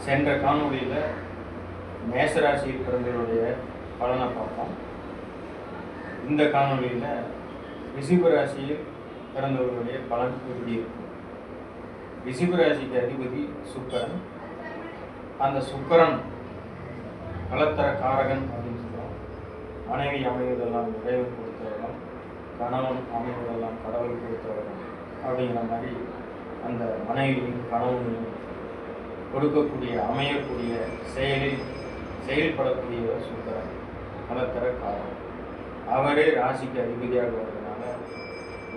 சென்ற காணொலியில் மேசராசியில் பிறந்தவருடைய பலனை பார்த்தோம். இந்த காணொலியில் ரிஷபராசியில் பிறந்தவர்களுடைய பலன் எப்படி இருக்கும்? ரிஷபராசிக்கு அதிபதி சுக்கிரன். அந்த சுக்கிரன் கலத்தர காரகன் அப்படின்னு சொல்கிறோம். மனைவி அமைவதெல்லாம் இறைவன் கொடுத்தவர்கள், கணவன் அமைவதெல்லாம் கடவுள் கொடுத்தவர்கள் அப்படிங்கிற மாதிரி அந்த மனைவியும் கணவனையும் கொடுக்கக்கூடிய அமையக்கூடிய செயல்படக்கூடியவர் சுக்கிரன், கலத்தர காரகன். அவரே ராசிக்கு அதிபதியாக வருவதனால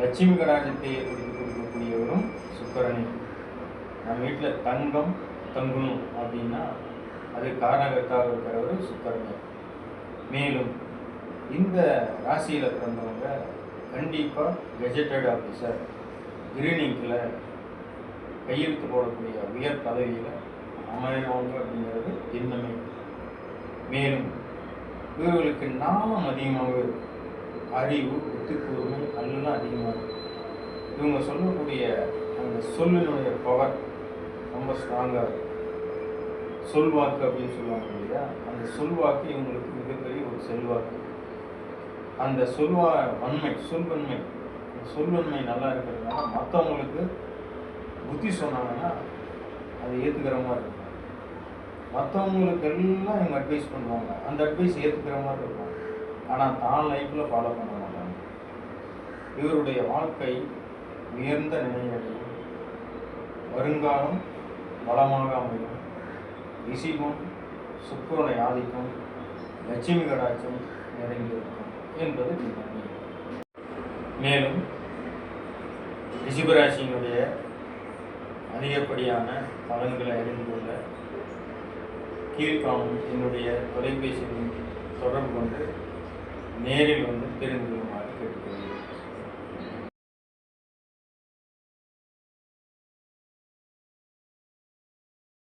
லட்சுமி கடாட்சத்தை ஏற்படுத்தி கொடுக்கக்கூடியவரும் சுக்கிரனே. நம்ம வீட்டில் தங்கம் தங்கணும் அப்படின்னா அது காரணகர்த்தாக இருக்கிறவர் சுக்கிரனே. மேலும் இந்த ராசியில் பிறந்தவங்க கண்டிப்பாக கெஜெட்டட் ஆஃபீஸர், கிரீனிங்கில் கையெழுத்து போடக்கூடிய உயர் பதவியில் அமையவங்க அப்படிங்கிறது இன்னமே. மேலும் இவர்களுக்கு நாமம் அதிகமாகவே இருக்கும். அறிவு, புத்திக்கூர்மை எல்லாம் அதிகமாக இருக்கும். இவங்க சொல்லக்கூடிய அந்த சொல்லினுடைய பவர் ரொம்ப ஸ்ட்ராங்காக இருக்கும். சொல்வாக்கு அப்படின்னு சொல்லுவாங்க இல்லையா, அந்த சொல்வாக்கு இவங்களுக்கு மிகப்பெரிய ஒரு செல்வாக்கு. அந்த சொல்வன்மை நல்லா இருக்கிறதுனால மற்றவங்களுக்கு புத்தி சொன்னாங்கன்னா அது ஏற்றுக்கிற மாதிரி இருக்கும். மற்றவங்களுக்கு எல்லாம் இவங்க அட்வைஸ் பண்ணுவாங்க, அந்த அட்வைஸ் ஏற்றுக்கிற மாதிரி இருக்கும். ஆனால் தான் லைஃப்பில் ஃபாலோ பண்ண மாட்டாங்க. இவருடைய வாழ்க்கை உயர்ந்த நிலையடையும், வருங்காலம் வளமாக அமையும். ரிஷிபம் சுக்கிரனுடைய ஆதிக்கம், லட்சுமி கடாட்சம் நிறைந்திருக்கும் என்பது பின்னணி. மேலும் ரிஷபராசியினுடைய அதிகப்படியான பலன்களை அறிந்து கொள்ள கீழ்காணும் என்னுடைய தொலைபேசியில் தொடர்பு கொண்டு நேரில் வந்து தெரிந்து கொள்ளுமாறு கேட்டுக்கொள்கிறேன்.